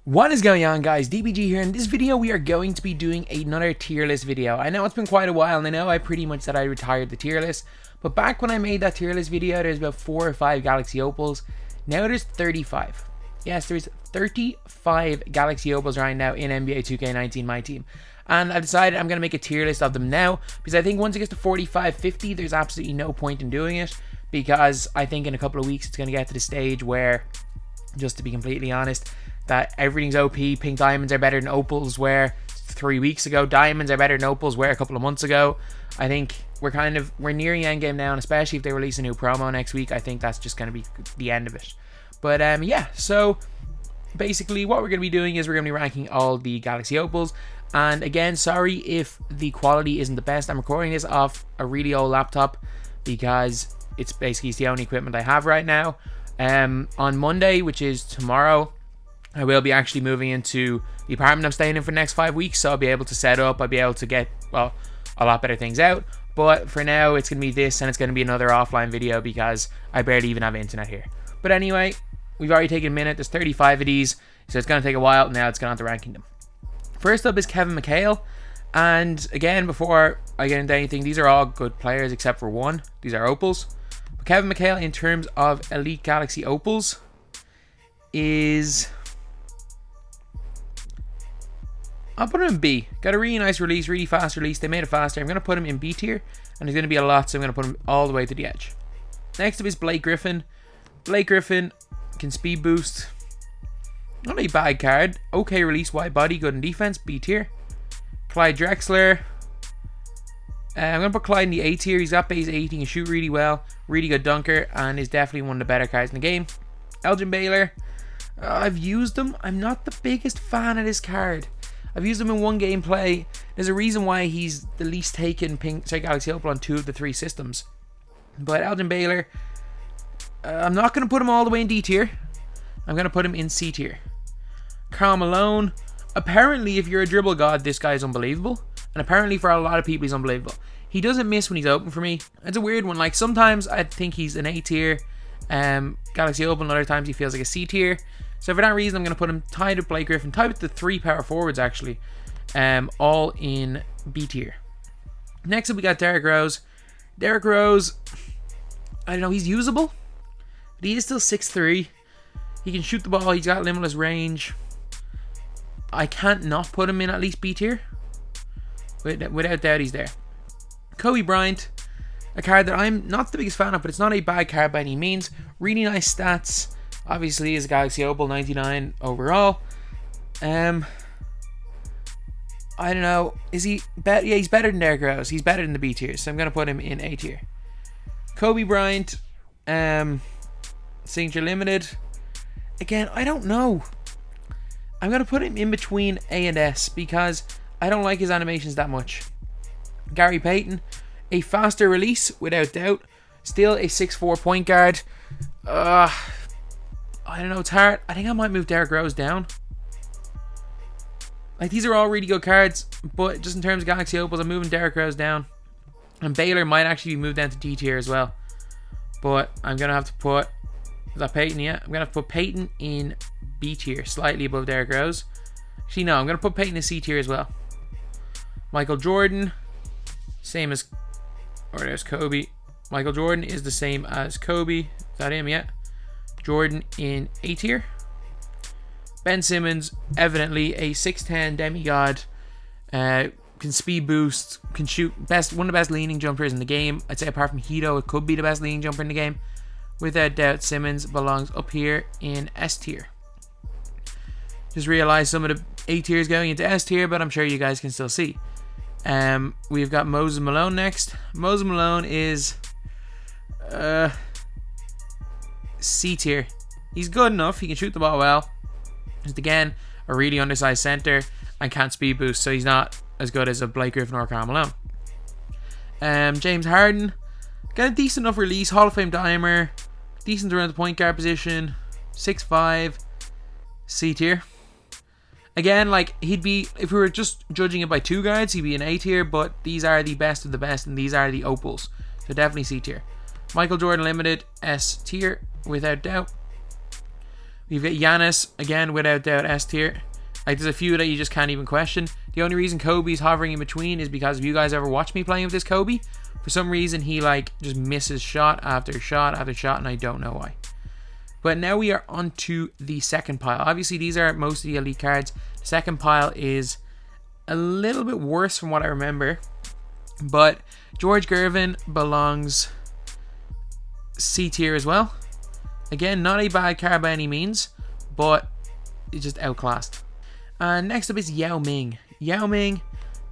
What is going on, guys? DBG here. In this video we are going to be doing another tier list video. I know it's been quite a while and I know I pretty much said I retired the tier list, but back when I made that tier list video there's about 4 or 5 Galaxy Opals. Now there's 35. Yes, there's 35 Galaxy Opals right now in NBA 2K19 MyTEAM. And I've decided I'm going to make a tier list of them now, because I think once it gets to 45, 50, there's absolutely no point in doing it, because I think in a couple of weeks it's going to get to the stage where, just to be completely honest, that everything's OP. Pink diamonds are better than opals where 3 weeks ago. Diamonds are better than opals where a couple of months ago. I think we're nearing endgame now, and especially if they release a new promo next week, I think that's just going to be the end of it. But yeah, so basically what we're going to be doing is we're going to be ranking all the Galaxy Opals. And again, sorry if the quality isn't the best. I'm recording this off a really old laptop because it's the only equipment I have right now. On Monday, which is tomorrow, I will be actually moving into the apartment I'm staying in for the next 5 weeks, so I'll be able to set up, I'll be able to get, well, a lot better things out. But for now, it's going to be this, and it's going to be another offline video because I barely even have internet here. But anyway, we've already taken a minute. There's 35 of these, so it's going to take a while. Now it's going on to ranking them. First up is Kevin McHale, and again, before I get into anything, these are all good players except for one. These are Opals. But Kevin McHale, in terms of Elite Galaxy Opals, is... I'll put him in B. Got a really nice release, really fast release. They made it faster. I'm going to put him in B tier, and there's going to be a lot, so I'm going to put him all the way to the edge. Next up is Blake Griffin. Blake Griffin can speed boost. Not a bad card. Okay release, wide body, good in defense, B tier. Clyde Drexler. I'm going to put Clyde in the A tier. He's got base 8, he can shoot really well, really good dunker, and is definitely one of the better cards in the game. Elgin Baylor. I've used him. I'm not the biggest fan of this card. I've used him in one gameplay. There's a reason why he's the least taken Galaxy Opal on 2 of the 3 systems. But Elgin Baylor, I'm not going to put him all the way in D tier. I'm going to put him in C tier. Karl Malone. Apparently, if you're a dribble god, this guy is unbelievable. And apparently, for a lot of people, he's unbelievable. He doesn't miss when he's open for me. It's a weird one. Like, sometimes I think he's an A tier Galaxy Opal, and other times he feels like a C tier. So for that reason, I'm going to put him tied with Blake Griffin, tied with the 3 power forwards actually, all in B tier. Next up, we got Derrick Rose. Derrick Rose, I don't know, he's usable, but he is still 6'3". He can shoot the ball. He's got limitless range. I can't not put him in at least B tier. Without doubt, he's there. Kobe Bryant, a card that I'm not the biggest fan of, but it's not a bad card by any means. Really nice stats. Obviously, is a Galaxy Opal, 99 overall. I don't know. Is he better? Yeah, he's better than Derrick Rose. He's better than the B tier, so I'm going to put him in A tier. Kobe Bryant, Signature Limited. Again, I don't know. I'm going to put him in between A and S because I don't like his animations that much. Gary Payton, a faster release, without doubt. Still a 6'4" point guard. I don't know, it's hard. I think I might move Derrick Rose down. Like, these are all really good cards, but just in terms of Galaxy Opals, I'm moving Derrick Rose down. And Baylor might actually be moved down to D tier as well. But I'm going to have to put... Is that Peyton? Yeah. I'm going to have to put Peyton in B tier, slightly above Derrick Rose. Actually, no, I'm going to put Peyton in C tier as well. Michael Jordan, same as... Or there's Kobe. Michael Jordan is the same as Kobe. Is that him? Yeah. Jordan in A tier. Ben Simmons, evidently a 6'10" demigod, can speed boost, can shoot, one of the best leaning jumpers in the game. I'd say apart from Hito, it could be the best leaning jumper in the game. Without doubt, Simmons belongs up here in S tier. Just realized some of the A tiers going into S tier, but I'm sure you guys can still see. We've got Moses Malone next. Moses Malone is C tier. He's good enough. He can shoot the ball well. Just again, a really undersized center and can't speed boost, so he's not as good as a Blake Griffin or Karl Malone. James Harden, got a decent enough release, Hall of Fame dimer, decent around the point guard position, 6'5", C tier. Again, like, he'd be, if we were just judging it by 2 guards, he'd be an A tier, but these are the best of the best, and these are the Opals, so definitely C tier. Michael Jordan Limited, S tier, without doubt. We've got Giannis, again, without doubt, S tier. Like, there's a few that you just can't even question. The only reason Kobe's hovering in between is because if you guys ever watch me playing with this Kobe, for some reason he, like, just misses shot after shot after shot, and I don't know why. But now we are on to the second pile. Obviously, these are most of the elite cards. The second pile is a little bit worse from what I remember. But George Gervin belongs C tier as well. Again, not a bad card by any means, but it's just outclassed. And next up is Yao Ming. Yao Ming,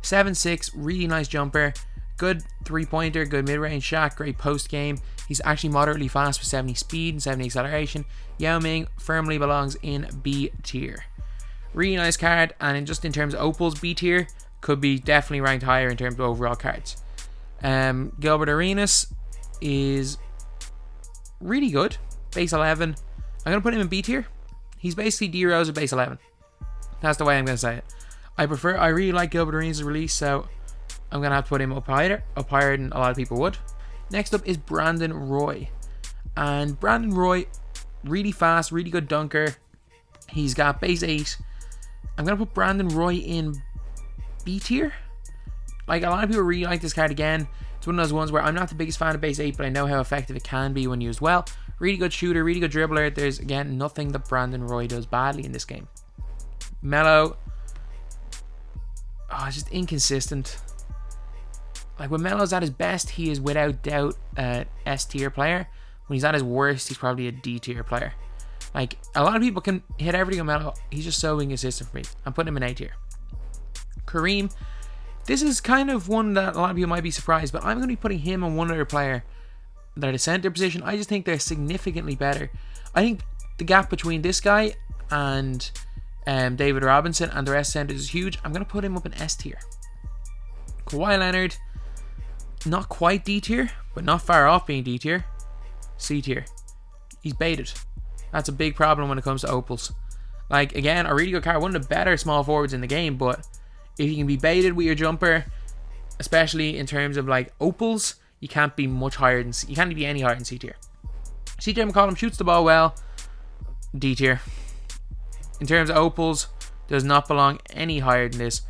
7'6", really nice jumper. Good three-pointer, good mid-range shot, great post-game. He's actually moderately fast with 70 speed and 70 acceleration. Yao Ming firmly belongs in B tier. Really nice card, and just in terms of opals, B tier could be definitely ranked higher in terms of overall cards. Gilbert Arenas is really good. Base 11. I'm going to put him in B tier. He's basically D-Rose with base 11. That's the way I'm going to say it. I really like Gilbert Arenas' release, so I'm going to have to put him up higher than a lot of people would. Next up is Brandon Roy. And Brandon Roy, really fast, really good dunker. He's got base 8. I'm going to put Brandon Roy in B tier. Like, a lot of people really like this card again. It's one of those ones where I'm not the biggest fan of base 8, but I know how effective it can be when used well. Really good shooter, really good dribbler. There's, again, nothing that Brandon Roy does badly in this game. Melo. Oh, just inconsistent. Like, when Melo's at his best, he is without doubt an S tier player. When he's at his worst, he's probably a D tier player. Like, a lot of people can hit everything on Melo. He's just so inconsistent for me. I'm putting him in A tier. Kareem. This is kind of one that a lot of people might be surprised, but I'm going to be putting him on one other player that are the center position. I just think they're significantly better. I think the gap between this guy and David Robinson and the rest centers is huge. I'm going to put him up in S tier. Kawhi Leonard, not quite D tier, but not far off being D tier. C tier. He's baited. That's a big problem when it comes to opals. Like, again, a really good card, one of the better small forwards in the game, but if you can be baited with your jumper, especially in terms of like opals, you can't be much higher than you can't be any higher than C tier. CJ McCollum shoots the ball well, D tier. In terms of opals, does not belong any higher than this.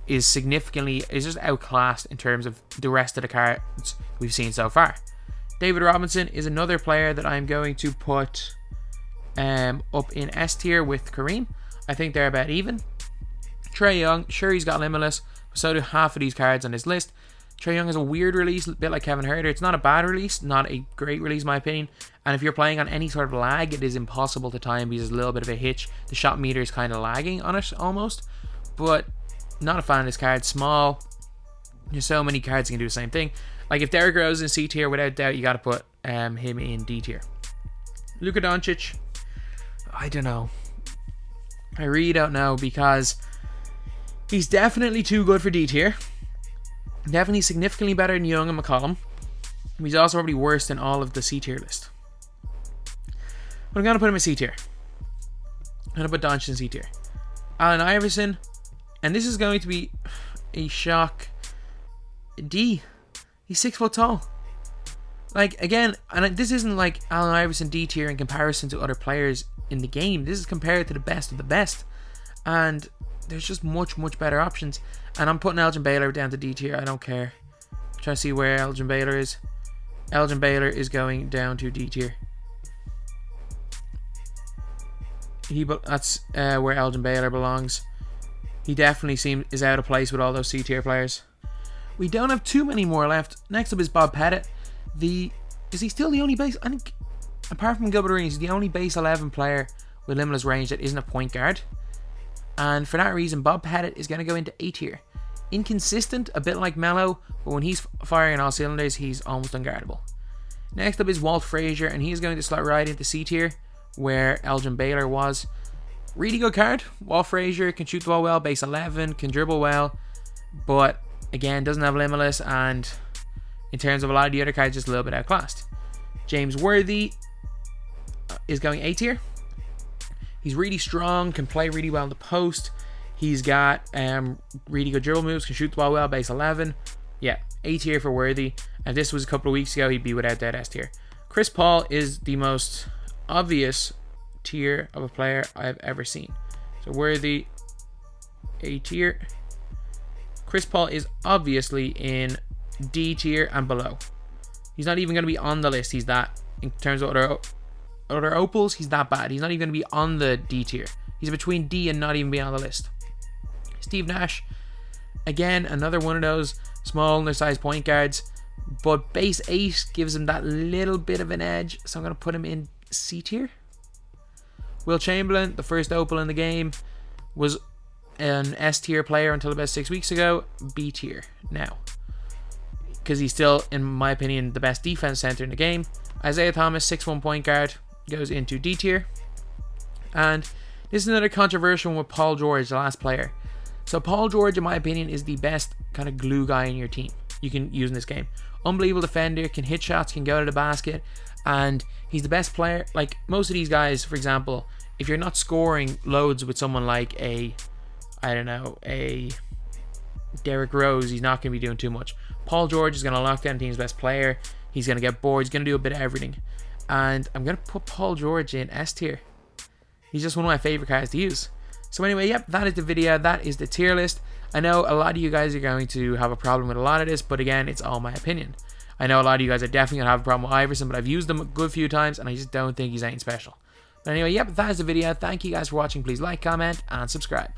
Is just outclassed in terms of the rest of the cards we've seen so far. David Robinson is another player that I'm going to put up in S tier with Kareem. I think they're about even. Trae Young, sure, he's got Limitless, but so do half of these cards on his list. Trae Young is a weird release, a bit like Kevin Huerter. It's not a bad release, not a great release in my opinion. And if you're playing on any sort of lag, it is impossible to time because there's a little bit of a hitch. The shot meter is kind of lagging on it almost. But not a fan of this card. Small. There's so many cards that can do the same thing. Like if Derrick Rose is in C tier, without doubt, you got to put him in D tier. Luka Doncic, I don't know. I really don't know because he's definitely too good for D tier. Definitely significantly better than Young and McCollum. He's also probably worse than all of the C tier list. But I'm going to put him in C tier. I'm going to put Doncic in C tier. Allen Iverson. And this is going to be a shock. D. He's 6 foot tall. Like, again, and this isn't like Allen Iverson D tier in comparison to other players in the game. This is compared to the best of the best. And there's just much, much better options. And I'm putting Elgin Baylor down to D tier. I don't care. I'm trying to see where Elgin Baylor is. Elgin Baylor is going down to D tier. That's where Elgin Baylor belongs. He definitely is out of place with all those C tier players. We don't have too many more left. Next up is Bob Pettit. Is he still the only base? I think, apart from Gilbert Arenas, he's the only base 11 player with limitless range that isn't a point guard. And for that reason, Bob Pettit is going to go into A tier. Inconsistent, a bit like Melo, but when he's firing on all cylinders, he's almost unguardable. Next up is Walt Frazier, and he's going to slot right into C tier, where Elgin Baylor was. Really good card. Walt Frazier can shoot the ball well, base 11, can dribble well, but again, doesn't have limitless, and in terms of a lot of the other cards, just a little bit outclassed. James Worthy is going A tier. He's really strong, can play really well in the post. He's got really good dribble moves, can shoot the ball well, base 11. Yeah, A tier for Worthy. And this was a couple of weeks ago, he'd be without that S tier. Chris Paul is the most obvious tier of a player I've ever seen. So worthy, A tier. Chris Paul is obviously in D tier and below. He's not even going to be on the list. He's that, in terms of other opals, he's that bad. He's not even going to be on the D tier. He's between D and not even be on the list. Steve Nash, again, another one of those small undersized point guards, but base 8 gives him that little bit of an edge, so I'm going to put him in C tier. Will Chamberlain, the first opal in the game, was an S tier player until about 6 weeks ago. B tier now, because he's still, in my opinion, the best defense center in the game. Isaiah Thomas, 6'1" point guard, goes into D tier. And this is another controversial one with Paul George, the last player. So Paul George, in my opinion, is the best kind of glue guy in your team you can use in this game. Unbelievable defender, can hit shots, can go to the basket, and he's the best player. Like most of these guys, for example, if you're not scoring loads with someone like a Derrick Rose, he's not going to be doing too much. Paul George is going to lock down the team's best player. He's going to get bored. He's going to do a bit of everything. And I'm going to put Paul George in S tier. He's just one of my favorite cards to use. So anyway, yep, that is the video. That is the tier list. I know a lot of you guys are going to have a problem with a lot of this, but again, it's all my opinion. I know a lot of you guys are definitely going to have a problem with Iverson, but I've used them a good few times, and I just don't think he's anything special. But anyway, yep, that is the video. Thank you guys for watching. Please like, comment, and subscribe.